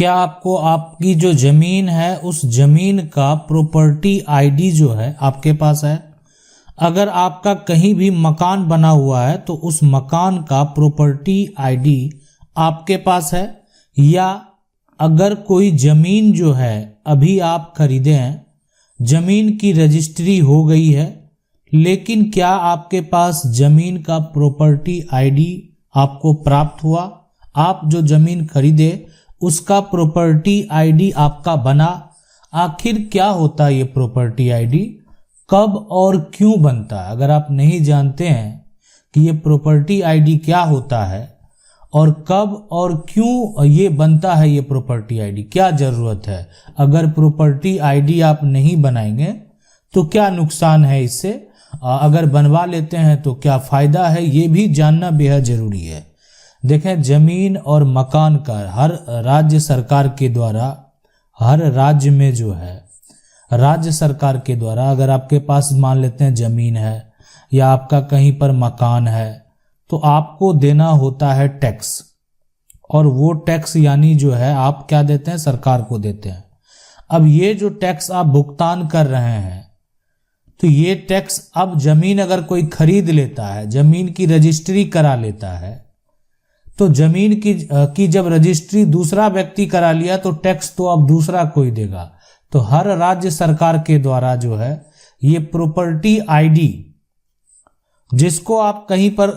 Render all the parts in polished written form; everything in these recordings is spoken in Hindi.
क्या आपको आपकी जो जमीन है उस जमीन का प्रॉपर्टी आईडी जो है आपके पास है? अगर आपका कहीं भी मकान बना हुआ है तो उस मकान का प्रॉपर्टी आईडी आपके पास है? या अगर कोई जमीन जो है अभी आप खरीदे हैं, जमीन की रजिस्ट्री हो गई है, लेकिन क्या आपके पास जमीन का प्रॉपर्टी आईडी आपको प्राप्त हुआ? आप जो जमीन खरीदे उसका प्रॉपर्टी आईडी आपका बना? आखिर क्या होता है ये प्रॉपर्टी आईडी, कब और क्यों बनता है? अगर आप नहीं जानते हैं कि ये प्रॉपर्टी आईडी क्या होता है और कब और क्यों ये बनता है, ये प्रॉपर्टी आईडी क्या जरूरत है, अगर प्रॉपर्टी आईडी आप नहीं बनाएंगे तो क्या नुकसान है इससे, अगर बनवा लेते हैं तो क्या फायदा है, ये भी जानना बेहद जरूरी है। देखें, जमीन और मकान का हर राज्य सरकार के द्वारा, हर राज्य में जो है राज्य सरकार के द्वारा, अगर आपके पास मान लेते हैं जमीन है या आपका कहीं पर मकान है, तो आपको देना होता है टैक्स। और वो टैक्स यानी जो है आप क्या देते हैं, सरकार को देते हैं। अब ये जो टैक्स आप भुगतान कर रहे हैं, तो ये टैक्स अब जमीन अगर कोई खरीद लेता है, जमीन की रजिस्ट्री करा लेता है, तो जमीन की जब रजिस्ट्री दूसरा व्यक्ति करा लिया तो टैक्स तो अब दूसरा कोई देगा। तो हर राज्य सरकार के द्वारा जो है ये प्रॉपर्टी आईडी, जिसको आप कहीं पर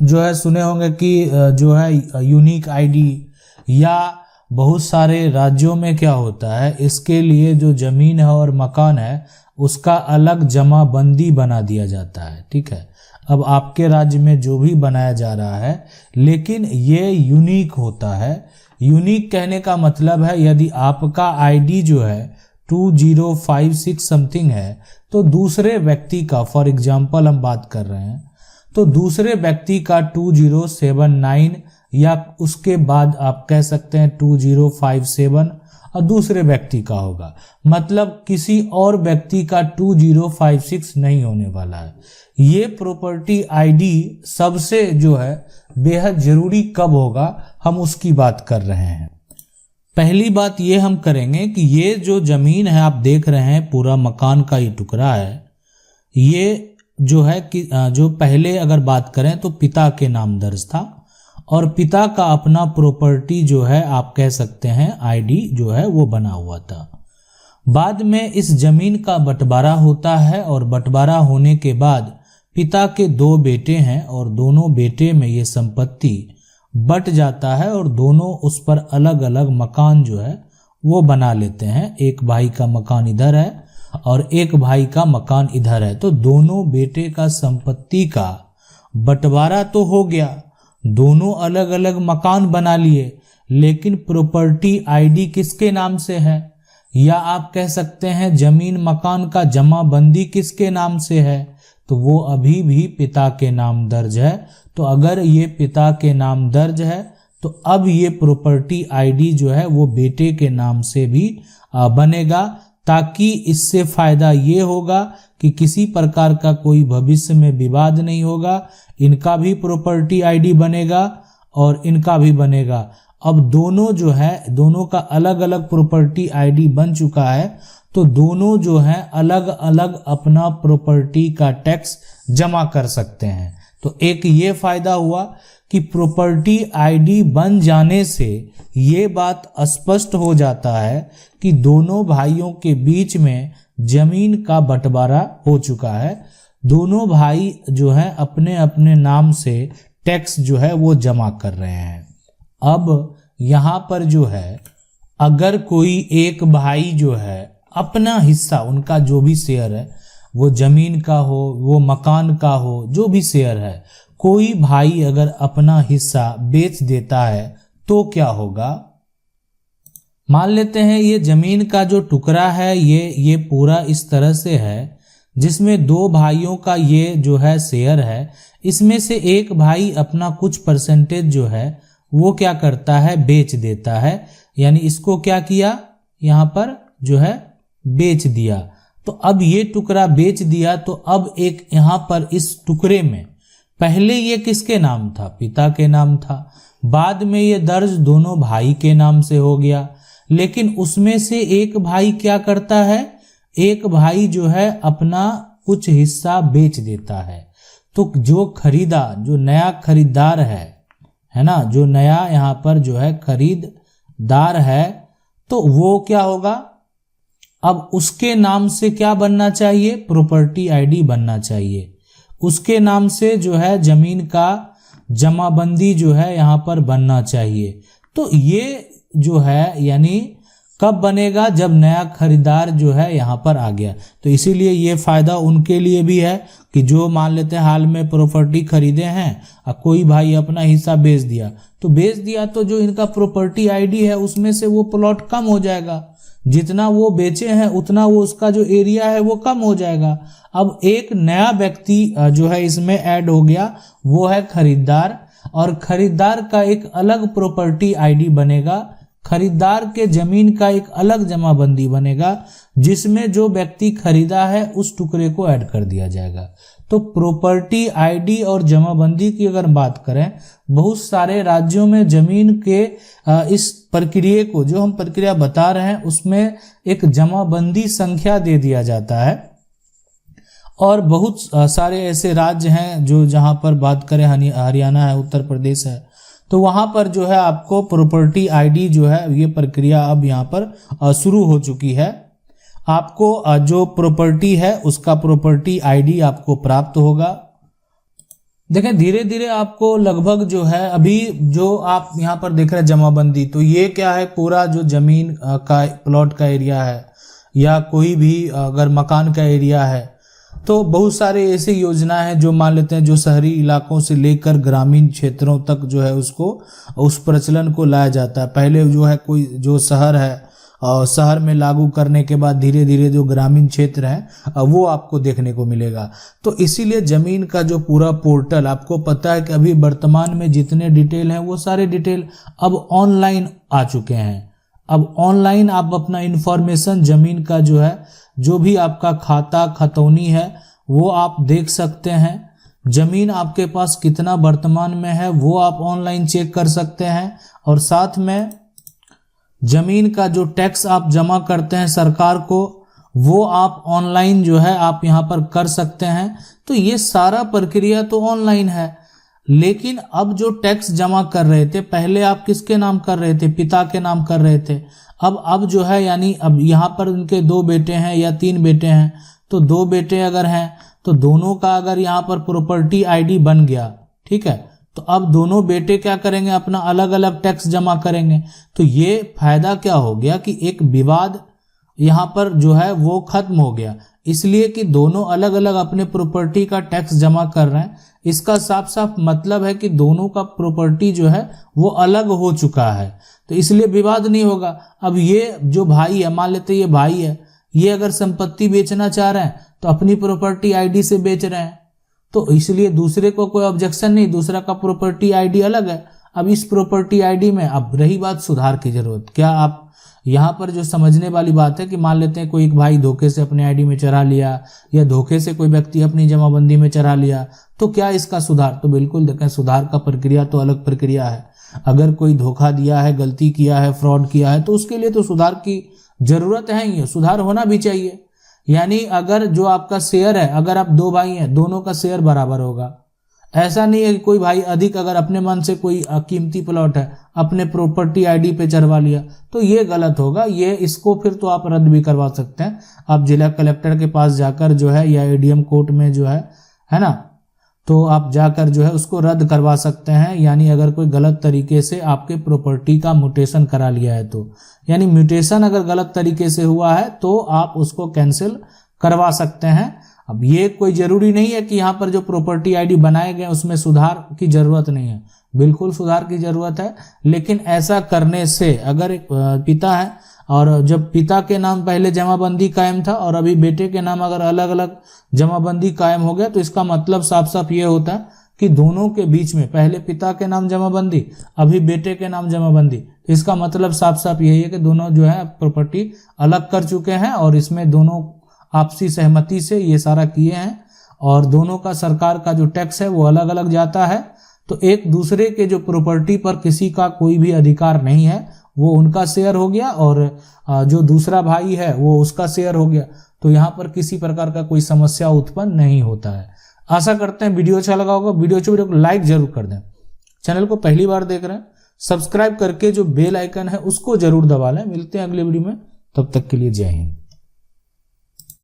जो है सुने होंगे कि जो है यूनिक आईडी, या बहुत सारे राज्यों में क्या होता है, इसके लिए जो जमीन है और मकान है उसका अलग जमाबंदी बना दिया जाता है। ठीक है, अब आपके राज्य में जो भी बनाया जा रहा है, लेकिन ये यूनिक होता है। यूनिक कहने का मतलब है यदि आपका आईडी जो है 2056 समथिंग है, तो दूसरे व्यक्ति का, फॉर एग्जांपल हम बात कर रहे हैं, तो दूसरे व्यक्ति का 2079 या उसके बाद आप कह सकते हैं 2057 और दूसरे व्यक्ति का होगा, मतलब किसी और व्यक्ति का 2056 नहीं होने वाला है। ये प्रॉपर्टी आईडी सबसे जो है बेहद जरूरी कब होगा, हम उसकी बात कर रहे हैं। पहली बात ये हम करेंगे कि ये जो जमीन है आप देख रहे हैं, पूरा मकान का ये टुकड़ा है, ये जो है कि जो पहले अगर बात करें तो पिता के नाम दर्ज था, और पिता का अपना प्रॉपर्टी जो है आप कह सकते हैं आईडी जो है वो बना हुआ था। बाद में इस जमीन का बंटवारा होता है, और बंटवारा होने के बाद पिता के 2 बेटे हैं, और दोनों बेटे में ये संपत्ति बट जाता है, और दोनों उस पर अलग अलग मकान जो है वो बना लेते हैं। एक भाई का मकान इधर है और एक भाई का मकान इधर है, तो दोनों बेटे का संपत्ति का बंटवारा तो हो गया, दोनों अलग अलग मकान बना लिए, लेकिन प्रॉपर्टी आईडी किसके नाम से है, या आप कह सकते हैं जमीन मकान का जमाबंदी किसके नाम से है, तो वो अभी भी पिता के नाम दर्ज है। तो अगर ये पिता के नाम दर्ज है तो अब ये प्रॉपर्टी आईडी जो है वो बेटे के नाम से भी बनेगा, ताकि इससे फायदा ये होगा कि किसी प्रकार का कोई भविष्य में विवाद नहीं होगा, इनका भी प्रॉपर्टी आईडी बनेगा और इनका भी बनेगा। अब दोनों जो है, दोनों का अलग अलग प्रॉपर्टी आईडी बन चुका है, तो दोनों जो है अलग अलग अपना प्रॉपर्टी का टैक्स जमा कर सकते हैं। तो एक ये फायदा हुआ कि प्रॉपर्टी आईडी बन जाने से ये बात स्पष्ट हो जाता है कि दोनों भाइयों के बीच में जमीन का बंटवारा हो चुका है, दोनों भाई जो है अपने अपने नाम से टैक्स जो है वो जमा कर रहे हैं। अब यहाँ पर जो है अगर कोई एक भाई जो है अपना हिस्सा, उनका जो भी शेयर है, वो जमीन का हो, वो मकान का हो, जो भी शेयर है, कोई भाई अगर अपना हिस्सा बेच देता है तो क्या होगा। मान लेते हैं ये जमीन का जो टुकड़ा है ये पूरा इस तरह से है, जिसमें 2 भाइयों का ये जो है शेयर है, इसमें से एक भाई अपना कुछ परसेंटेज जो है वो क्या करता है, बेच देता है, यानी इसको क्या किया, यहाँ पर जो है बेच दिया। तो अब ये टुकड़ा बेच दिया, तो अब एक यहाँ पर इस टुकड़े में पहले ये किसके नाम था, पिता के नाम था, बाद में ये दर्ज दोनों भाई के नाम से हो गया। लेकिन उसमें से एक भाई क्या करता है, एक भाई जो है अपना कुछ हिस्सा बेच देता है। तो जो नया खरीदार है ना, जो नया यहाँ पर जो है खरीदार है, तो वो क्या होगा, अब उसके नाम से क्या बनना चाहिए, प्रॉपर्टी आईडी बनना चाहिए। उसके नाम से जो है जमीन का जमाबंदी जो है यहाँ पर बनना चाहिए। तो ये जो है यानी कब बनेगा, जब नया खरीदार जो है यहाँ पर आ गया। तो इसीलिए ये फायदा उनके लिए भी है कि जो मान लेते हैं हाल में प्रॉपर्टी खरीदे हैं और कोई भाई अपना हिस्सा बेच दिया तो जो इनका प्रॉपर्टी आईडी है उसमें से वो प्लॉट कम हो जाएगा, जितना वो बेचे हैं उतना वो उसका जो एरिया है वो कम हो जाएगा। अब एक नया व्यक्ति जो है इसमें ऐड हो गया, वो है खरीदार, और खरीदार का एक अलग प्रॉपर्टी आईडी बनेगा, खरीदार के जमीन का एक अलग जमाबंदी बनेगा, जिसमें जो व्यक्ति खरीदा है उस टुकड़े को ऐड कर दिया जाएगा। तो प्रॉपर्टी आईडी और जमाबंदी की अगर बात करें, बहुत सारे राज्यों में जमीन के इस प्रक्रिया को, जो हम प्रक्रिया बता रहे हैं, उसमें एक जमाबंदी संख्या दे दिया जाता है। और बहुत सारे ऐसे राज्य हैं जो जहां पर बात करें हरियाणा है, उत्तर प्रदेश है, तो वहां पर जो है आपको प्रॉपर्टी आईडी जो है ये प्रक्रिया अब यहाँ पर शुरू हो चुकी है। आपको जो प्रॉपर्टी है उसका प्रॉपर्टी आईडी आपको प्राप्त होगा। देखें धीरे धीरे आपको लगभग जो है अभी जो आप यहाँ पर देख रहे हैं जमाबंदी, तो ये क्या है, पूरा जो जमीन का प्लॉट का एरिया है या कोई भी अगर मकान का एरिया है, तो बहुत सारे ऐसी योजना है जो मान लेते हैं जो शहरी इलाकों से लेकर ग्रामीण क्षेत्रों तक जो है उसको उस प्रचलन को लाया जाता है। पहले जो है कोई जो शहर है और शहर में लागू करने के बाद धीरे धीरे जो ग्रामीण क्षेत्र है वो आपको देखने को मिलेगा। तो इसीलिए जमीन का जो पूरा पोर्टल, आपको पता है कि अभी वर्तमान में जितने डिटेल हैं वो सारे डिटेल अब ऑनलाइन आ चुके हैं। अब ऑनलाइन आप अपना इंफॉर्मेशन जमीन का जो है, जो भी आपका खाता खतौनी है वो आप देख सकते हैं। जमीन आपके पास कितना वर्तमान में है वो आप ऑनलाइन चेक कर सकते हैं, और साथ में जमीन का जो टैक्स आप जमा करते हैं सरकार को वो आप ऑनलाइन जो है आप यहाँ पर कर सकते हैं। तो ये सारा प्रक्रिया तो ऑनलाइन है। लेकिन अब जो टैक्स जमा कर रहे थे, पहले आप किसके नाम कर रहे थे, पिता के नाम कर रहे थे। अब जो है यानी अब यहाँ पर उनके 2 बेटे हैं या 3 बेटे हैं, तो 2 बेटे अगर हैं तो दोनों का अगर यहाँ पर प्रॉपर्टी आईडी बन गया, ठीक है, तो अब दोनों बेटे क्या करेंगे, अपना अलग अलग टैक्स जमा करेंगे। तो ये फायदा क्या हो गया कि एक विवाद यहाँ पर जो है वो खत्म हो गया, इसलिए कि दोनों अलग अलग अपने प्रॉपर्टी का टैक्स जमा कर रहे हैं। इसका साफ साफ मतलब है कि दोनों का प्रॉपर्टी जो है वो अलग हो चुका है, तो इसलिए विवाद नहीं होगा। अब ये जो भाई है, मान लेते ये भाई है, ये अगर संपत्ति बेचना चाह रहे हैं तो अपनी प्रॉपर्टी आईडी से बेच रहे हैं, तो इसलिए दूसरे को कोई ऑब्जेक्शन नहीं, दूसरा का प्रॉपर्टी आईडी अलग है। अब इस प्रॉपर्टी आईडी में अब रही बात सुधार की जरूरत, क्या आप यहाँ पर जो समझने वाली बात है कि मान लेते हैं कोई एक भाई धोखे से अपने आईडी में चढ़ा लिया या धोखे से कोई व्यक्ति अपनी जमाबंदी में चढ़ा लिया, तो क्या इसका सुधार, तो बिल्कुल देखें सुधार का प्रक्रिया तो अलग प्रक्रिया है। अगर कोई धोखा दिया है, गलती किया है, फ्रॉड किया है, तो उसके लिए तो सुधार की जरूरत है ही, सुधार होना भी चाहिए। यानी अगर जो आपका शेयर है, अगर आप 2 भाई हैं, दोनों का शेयर बराबर होगा। ऐसा नहीं है कि कोई भाई अधिक अगर अपने मन से कोई कीमती प्लॉट है अपने प्रॉपर्टी आईडी पे चढ़वा लिया, तो ये गलत होगा। ये इसको फिर तो आप रद्द भी करवा सकते हैं, आप जिला कलेक्टर के पास जाकर जो है या एडीएम कोर्ट में जो है ना, तो आप जाकर जो है उसको रद्द करवा सकते हैं। यानी अगर कोई गलत तरीके से आपके प्रॉपर्टी का म्यूटेशन करा लिया है, तो यानी म्यूटेशन अगर गलत तरीके से हुआ है तो आप उसको कैंसिल करवा सकते हैं। अब ये कोई जरूरी नहीं है कि यहाँ पर जो प्रॉपर्टी आईडी बनाए गए उसमें सुधार की जरूरत नहीं है, बिल्कुल सुधार की जरूरत है। लेकिन ऐसा करने से अगर एक पिता है और जब पिता के नाम पहले जमाबंदी कायम था और अभी बेटे के नाम अगर अलग अलग जमाबंदी कायम हो गया, तो इसका मतलब साफ साफ ये होता है कि दोनों के बीच में पहले पिता के नाम जमाबंदी, अभी बेटे के नाम जमाबंदी, इसका मतलब साफ साफ यही है कि दोनों जो है प्रॉपर्टी अलग कर चुके हैं और इसमें दोनों आपसी सहमति से ये सारा किए हैं, और दोनों का सरकार का जो टैक्स है वो अलग अलग जाता है। तो एक दूसरे के जो प्रॉपर्टी पर किसी का कोई भी अधिकार नहीं है, वो उनका शेयर हो गया और जो दूसरा भाई है वो उसका शेयर हो गया, तो यहाँ पर किसी प्रकार का कोई समस्या उत्पन्न नहीं होता है। आशा करते हैं वीडियो अच्छा लगा होगा। वीडियो को लाइक जरूर कर दें। चैनल को पहली बार देख रहे हैं, सब्सक्राइब करके जो बेल आइकन है उसको जरूर दबा लें। मिलते हैं अगले वीडियो में, तब तक के लिए जय हिंद।